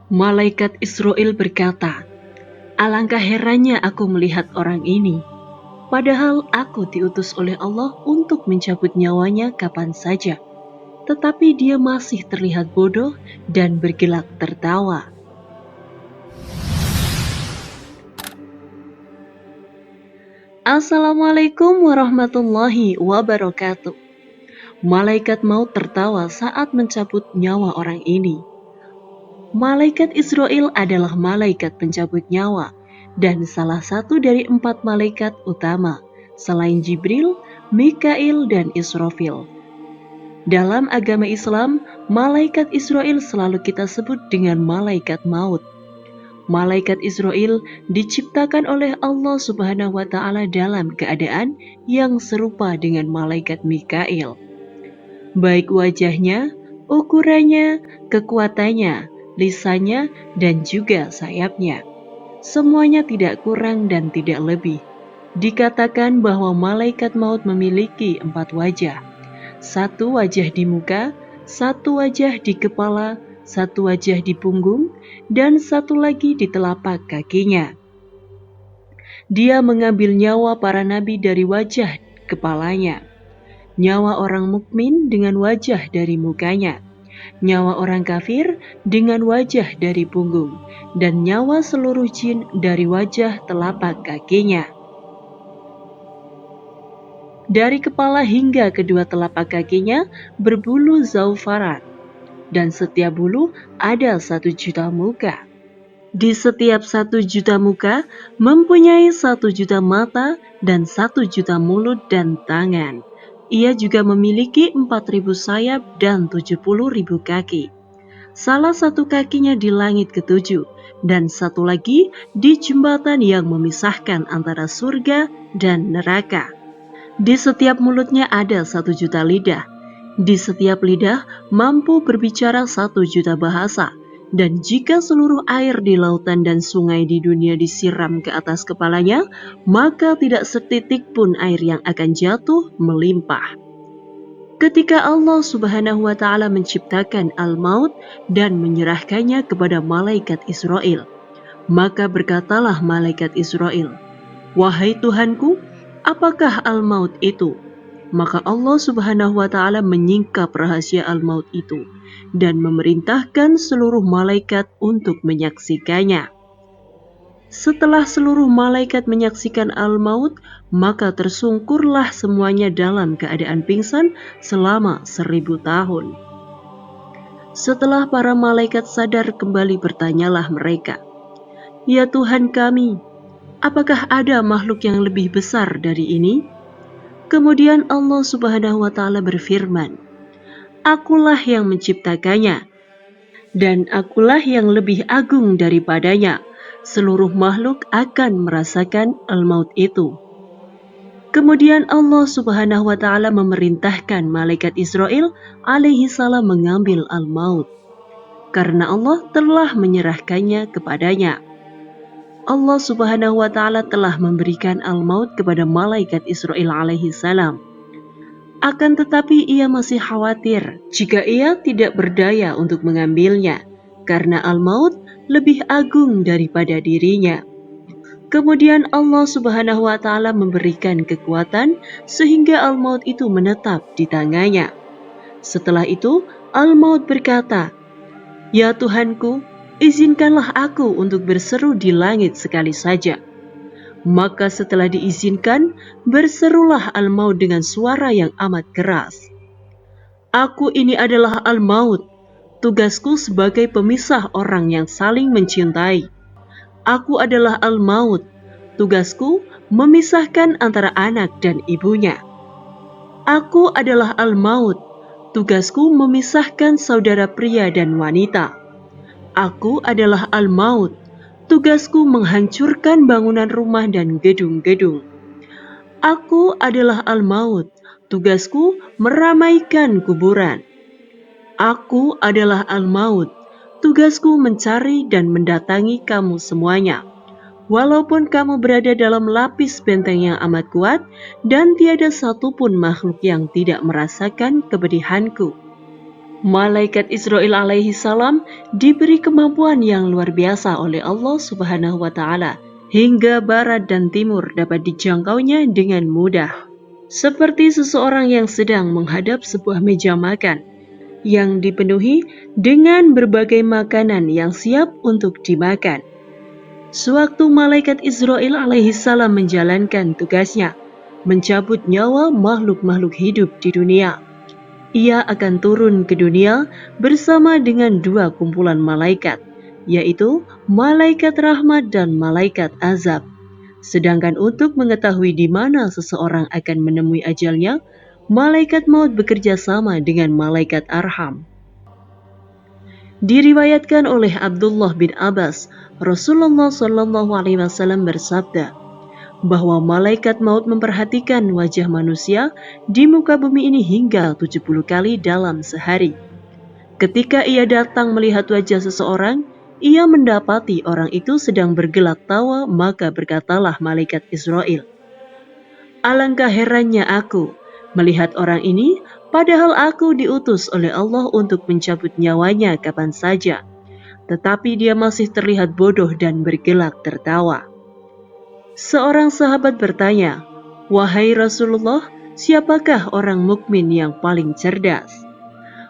Malaikat Israel berkata, "Alangkah herannya aku melihat orang ini. Padahal aku diutus oleh Allah untuk mencabut nyawanya kapan saja. Tetapi dia masih terlihat bodoh dan bergelak tertawa." Assalamualaikum warahmatullahi wabarakatuh. Malaikat maut tertawa saat mencabut nyawa orang ini. Malaikat Israel adalah malaikat pencabut nyawa dan salah satu dari 4 malaikat utama selain Jibril, Mikail, dan Israfil. Dalam agama Islam, malaikat Israel selalu kita sebut dengan malaikat maut. Malaikat Israel diciptakan oleh Allah Subhanahu wa Ta'ala dalam keadaan yang serupa dengan malaikat Mikail. Baik wajahnya, ukurannya, kekuatannya, lisannya, dan juga sayapnya. Semuanya tidak kurang dan tidak lebih. Dikatakan bahwa malaikat maut memiliki 4 wajah. 1 wajah di muka, 1 wajah di kepala, 1 wajah di punggung, dan 1 lagi di telapak kakinya. Dia mengambil nyawa para nabi dari wajah kepalanya, nyawa orang mukmin dengan wajah dari mukanya, nyawa orang kafir dengan wajah dari punggung, dan nyawa seluruh jin dari wajah telapak kakinya. Dari kepala hingga kedua telapak kakinya berbulu zaufaran, dan setiap bulu ada 1 juta muka. Di setiap 1 juta muka mempunyai 1 juta mata dan 1 juta mulut dan tangan. Ia juga memiliki 4.000 sayap dan 70.000 kaki. Salah satu kakinya di langit ke-7 dan 1 lagi di jembatan yang memisahkan antara surga dan neraka. Di setiap mulutnya ada 1 juta lidah. Di setiap lidah mampu berbicara 1 juta bahasa. Dan jika seluruh air di lautan dan sungai di dunia disiram ke atas kepalanya, maka tidak setitik pun air yang akan jatuh melimpah. Ketika Allah Subhanahu wa Ta'ala menciptakan al-maut dan menyerahkannya kepada malaikat Israel, maka berkatalah malaikat Israel, "Wahai Tuhanku, apakah al-maut itu?" Maka Allah Subhanahu wa Ta'ala menyingkap rahasia al-maut itu dan memerintahkan seluruh malaikat untuk menyaksikannya. Setelah seluruh malaikat menyaksikan al-maut, maka tersungkurlah semuanya dalam keadaan pingsan selama 1000 tahun. Setelah para malaikat sadar kembali, bertanyalah mereka, "Ya Tuhan kami, apakah ada makhluk yang lebih besar dari ini?" Kemudian Allah Subhanahu wa Ta'ala berfirman, "Akulah yang menciptakannya, dan akulah yang lebih agung daripadanya. Seluruh makhluk akan merasakan al-maut itu." Kemudian Allah Subhanahu wa Ta'ala memerintahkan malaikat Israel alaihi salam mengambil al-maut, karena Allah telah menyerahkannya kepadanya. Allah Subhanahu wa Ta'ala telah memberikan al-maut kepada malaikat Israel alaihi salam. Akan tetapi ia masih khawatir jika ia tidak berdaya untuk mengambilnya, karena al-maut lebih agung daripada dirinya. Kemudian Allah Subhanahu wa Ta'ala memberikan kekuatan sehingga al-maut itu menetap di tangannya. Setelah itu al-maut berkata, "Ya Tuhanku, izinkanlah aku untuk berseru di langit sekali saja." Maka setelah diizinkan, berserulah al-maut dengan suara yang amat keras. "Aku ini adalah al-maut. Tugasku sebagai pemisah orang yang saling mencintai. Aku adalah al-maut. Tugasku memisahkan antara anak dan ibunya. Aku adalah al-maut. Tugasku memisahkan saudara pria dan wanita. Aku adalah al-maut. Tugasku menghancurkan bangunan rumah dan gedung-gedung. Aku adalah al-maut. Tugasku meramaikan kuburan. Aku adalah al-maut. Tugasku mencari dan mendatangi kamu semuanya. Walaupun kamu berada dalam lapis benteng yang amat kuat, dan tiada satupun makhluk yang tidak merasakan kepedihanku. Malaikat Israil alaihi salam diberi kemampuan yang luar biasa oleh Allah Subhanahu wa taala, hingga barat dan timur dapat dijangkaunya dengan mudah. Seperti seseorang yang sedang menghadap sebuah meja makan yang dipenuhi dengan berbagai makanan yang siap untuk dimakan. Sewaktu malaikat Israil alaihi salam menjalankan tugasnya, mencabut nyawa makhluk-makhluk hidup di dunia, ia akan turun ke dunia bersama dengan dua kumpulan malaikat, yaitu malaikat rahmat dan malaikat azab. Sedangkan untuk mengetahui di mana seseorang akan menemui ajalnya, malaikat maut bekerja sama dengan malaikat arham. Diriwayatkan oleh Abdullah bin Abbas, Rasulullah SAW bersabda bahwa malaikat maut memperhatikan wajah manusia di muka bumi ini hingga 70 kali dalam sehari. Ketika ia datang melihat wajah seseorang, ia mendapati orang itu sedang bergelak tawa, maka berkatalah malaikat Israil, "Alangkah herannya aku melihat orang ini, padahal aku diutus oleh Allah untuk mencabut nyawanya kapan saja, tetapi dia masih terlihat bodoh dan bergelak tertawa." Seorang sahabat bertanya, "Wahai Rasulullah, siapakah orang mukmin yang paling cerdas?"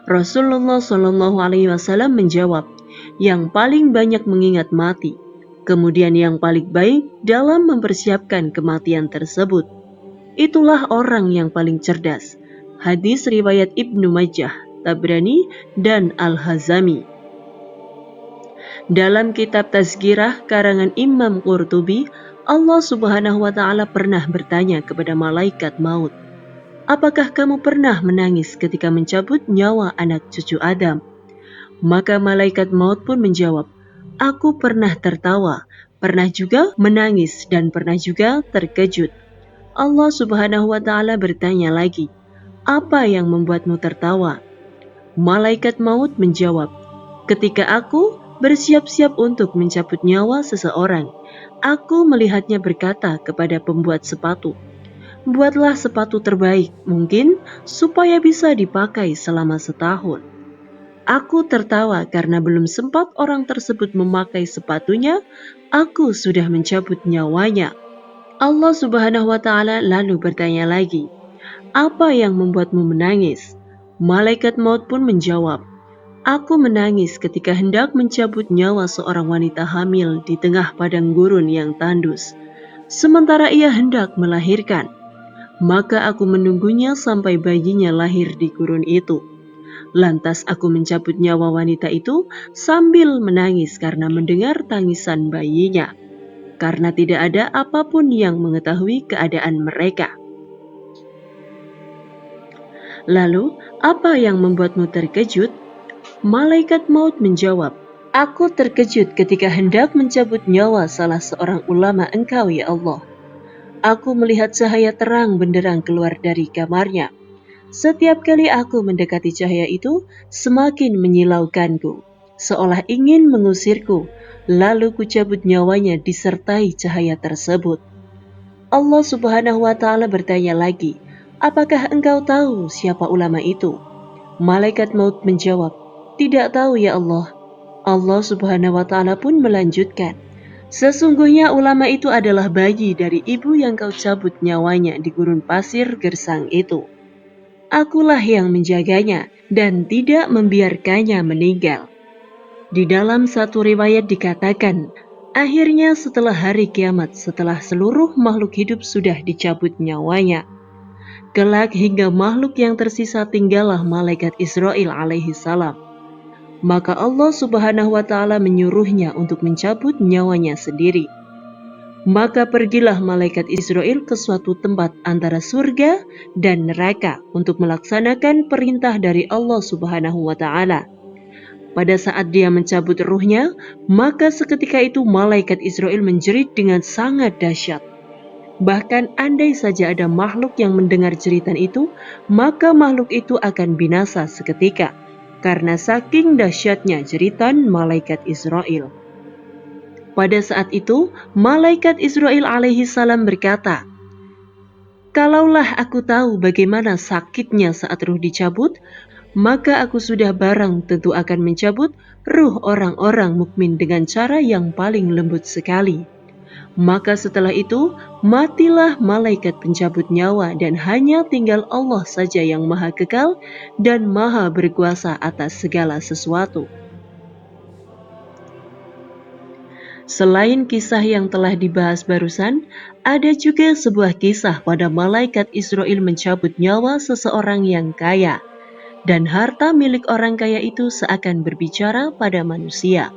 Rasulullah SAW menjawab, "Yang paling banyak mengingat mati, kemudian yang paling baik dalam mempersiapkan kematian tersebut. Itulah orang yang paling cerdas." Hadis riwayat Ibnu Majah, Tabrani, dan Al-Hazami. Dalam kitab Tazkirah karangan Imam Qurtubi, Allah Subhanahu wa taala pernah bertanya kepada malaikat maut, "Apakah kamu pernah menangis ketika mencabut nyawa anak cucu Adam?" Maka malaikat maut pun menjawab, "Aku pernah tertawa, pernah juga menangis, dan pernah juga terkejut." Allah Subhanahu wa taala bertanya lagi, "Apa yang membuatmu tertawa?" Malaikat maut menjawab, "Ketika aku bersiap-siap untuk mencabut nyawa seseorang, aku melihatnya berkata kepada pembuat sepatu, 'Buatlah sepatu terbaik mungkin supaya bisa dipakai selama setahun.' Aku tertawa karena belum sempat orang tersebut memakai sepatunya, aku sudah mencabut nyawanya." Allah Subhanahu wa taala lalu bertanya lagi, "Apa yang membuatmu menangis?" Malaikat maut pun menjawab, "Aku menangis ketika hendak mencabut nyawa seorang wanita hamil di tengah padang gurun yang tandus. Sementara ia hendak melahirkan, maka aku menunggunya sampai bayinya lahir di gurun itu. Lantas aku mencabut nyawa wanita itu sambil menangis karena mendengar tangisan bayinya, karena tidak ada apapun yang mengetahui keadaan mereka." Lalu, apa yang membuatmu terkejut? Malaikat maut menjawab, "Aku terkejut ketika hendak mencabut nyawa salah seorang ulama Engkau, ya Allah. Aku melihat cahaya terang benderang keluar dari kamarnya. Setiap kali aku mendekati cahaya itu, semakin menyilaukanku, seolah ingin mengusirku, lalu kucabut nyawanya disertai cahaya tersebut." Allah Subhanahu wa taala bertanya lagi, "Apakah engkau tahu siapa ulama itu?" Malaikat maut menjawab, "Tidak tahu, ya Allah." Allah Subhanahu wa taala pun melanjutkan, "Sesungguhnya ulama itu adalah bayi dari ibu yang kau cabut nyawanya di gurun pasir gersang itu. Akulah yang menjaganya dan tidak membiarkannya meninggal." Di dalam satu riwayat dikatakan, akhirnya setelah hari kiamat, setelah seluruh makhluk hidup sudah dicabut nyawanya, kelak hingga makhluk yang tersisa tinggallah malaikat Israil alaihi salam. Maka Allah Subhanahu wa taala menyuruhnya untuk mencabut nyawanya sendiri. Maka pergilah malaikat Israil ke suatu tempat antara surga dan neraka untuk melaksanakan perintah dari Allah Subhanahu wa taala. Pada saat dia mencabut ruhnya, maka seketika itu malaikat Israil menjerit dengan sangat dahsyat. Bahkan andai saja ada makhluk yang mendengar jeritan itu, maka makhluk itu akan binasa seketika, karena saking dahsyatnya jeritan malaikat Israil. Pada saat itu, malaikat Israil alaihi salam berkata, "Kalaulah aku tahu bagaimana sakitnya saat ruh dicabut, maka aku sudah barang tentu akan mencabut ruh orang-orang mukmin dengan cara yang paling lembut sekali. Maka setelah itu, matilah malaikat pencabut nyawa dan hanya tinggal Allah saja yang maha kekal dan maha berkuasa atas segala sesuatu. Selain kisah yang telah dibahas barusan, ada juga sebuah kisah pada malaikat Israel mencabut nyawa seseorang yang kaya, dan harta milik orang kaya itu seakan berbicara pada manusia.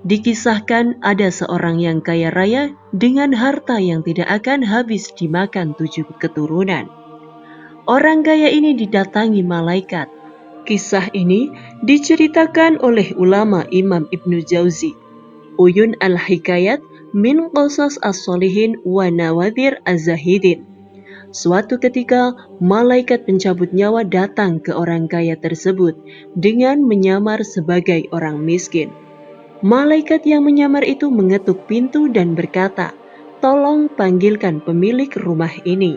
Dikisahkan ada seorang yang kaya raya dengan harta yang tidak akan habis dimakan 7 keturunan. Orang kaya ini didatangi malaikat. Kisah ini diceritakan oleh ulama Imam Ibnu Jauzi, Uyun al-Hikayat min Qasas as-Solihin wa Nawadhir az-Zahidin. Suatu ketika, malaikat pencabut nyawa datang ke orang kaya tersebut dengan menyamar sebagai orang miskin. Malaikat yang menyamar itu mengetuk pintu dan berkata, "Tolong panggilkan pemilik rumah ini."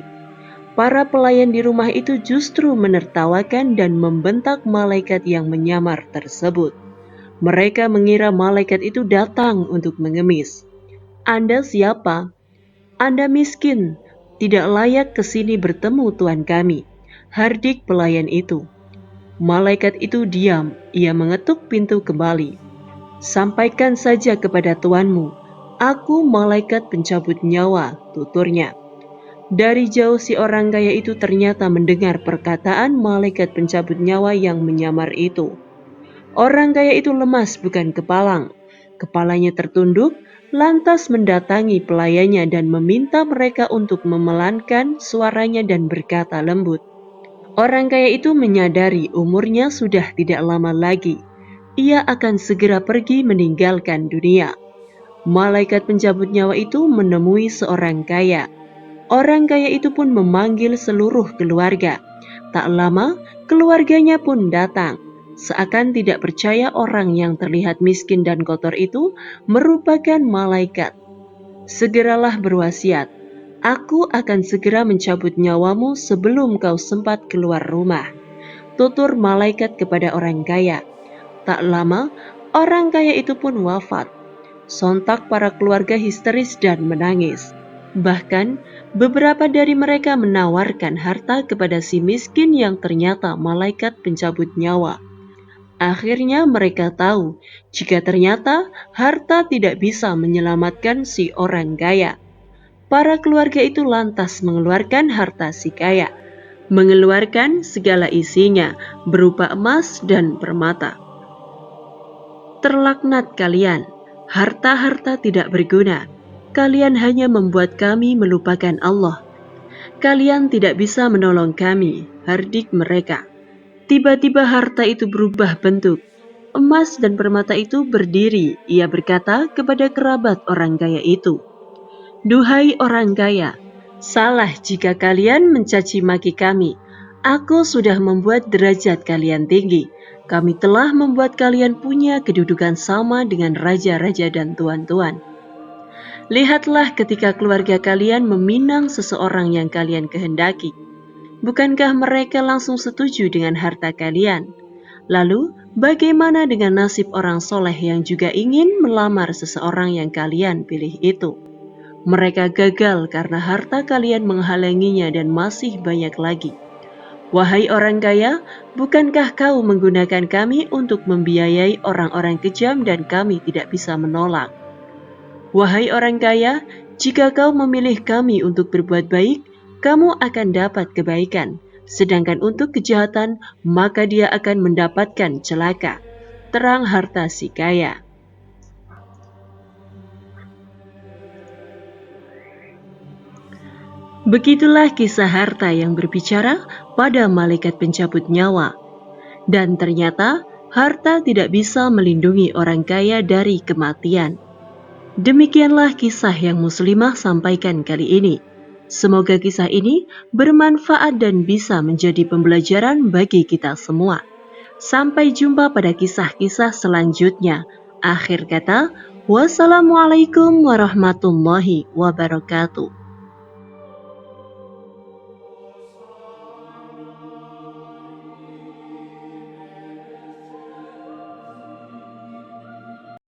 Para pelayan di rumah itu justru menertawakan dan membentak malaikat yang menyamar tersebut. Mereka mengira malaikat itu datang untuk mengemis. "Anda siapa? Anda miskin, tidak layak ke sini bertemu Tuan kami," hardik pelayan itu. Malaikat itu diam, ia mengetuk pintu kembali. "Sampaikan saja kepada tuanmu, aku malaikat pencabut nyawa," tuturnya. Dari jauh si orang kaya itu ternyata mendengar perkataan malaikat pencabut nyawa yang menyamar itu. Orang kaya itu lemas bukan kepalang. Kepalanya tertunduk, lantas mendatangi pelayannya dan meminta mereka untuk memelankan suaranya dan berkata lembut. Orang kaya itu menyadari umurnya sudah tidak lama lagi. Ia akan segera pergi meninggalkan dunia. Malaikat pencabut nyawa itu menemui seorang kaya. Orang kaya itu pun memanggil seluruh keluarga. Tak lama, keluarganya pun datang. Seakan tidak percaya orang yang terlihat miskin dan kotor itu merupakan malaikat. "Segeralah berwasiat, aku akan segera mencabut nyawamu sebelum kau sempat keluar rumah," tutur malaikat kepada orang kaya. Tak lama, orang kaya itu pun wafat. Sontak para keluarga histeris dan menangis. Bahkan, beberapa dari mereka menawarkan harta kepada si miskin yang ternyata malaikat pencabut nyawa. Akhirnya mereka tahu jika ternyata harta tidak bisa menyelamatkan si orang kaya. Para keluarga itu lantas mengeluarkan harta si kaya, mengeluarkan segala isinya berupa emas dan permata. "Terlaknat kalian, harta-harta tidak berguna. Kalian hanya membuat kami melupakan Allah. Kalian tidak bisa menolong kami," hardik mereka. Tiba-tiba harta itu berubah bentuk. Emas dan permata itu berdiri. Ia berkata kepada kerabat orang kaya itu, "Duhai orang kaya, salah jika kalian mencaci maki kami. Aku sudah membuat derajat kalian tinggi. Kami telah membuat kalian punya kedudukan sama dengan raja-raja dan tuan-tuan. Lihatlah ketika keluarga kalian meminang seseorang yang kalian kehendaki. Bukankah mereka langsung setuju dengan harta kalian? Lalu, bagaimana dengan nasib orang soleh yang juga ingin melamar seseorang yang kalian pilih itu? Mereka gagal karena harta kalian menghalanginya dan masih banyak lagi. Wahai orang kaya, bukankah kau menggunakan kami untuk membiayai orang-orang kejam dan kami tidak bisa menolak? Wahai orang kaya, jika kau memilih kami untuk berbuat baik, kamu akan dapat kebaikan, sedangkan untuk kejahatan, maka dia akan mendapatkan celaka," terang harta si kaya. Begitulah kisah harta yang berbicara pada malaikat pencabut nyawa. Dan ternyata, harta tidak bisa melindungi orang kaya dari kematian. Demikianlah kisah yang Muslimah sampaikan kali ini. Semoga kisah ini bermanfaat dan bisa menjadi pembelajaran bagi kita semua. Sampai jumpa pada kisah-kisah selanjutnya. Akhir kata, wassalamualaikum warahmatullahi wabarakatuh.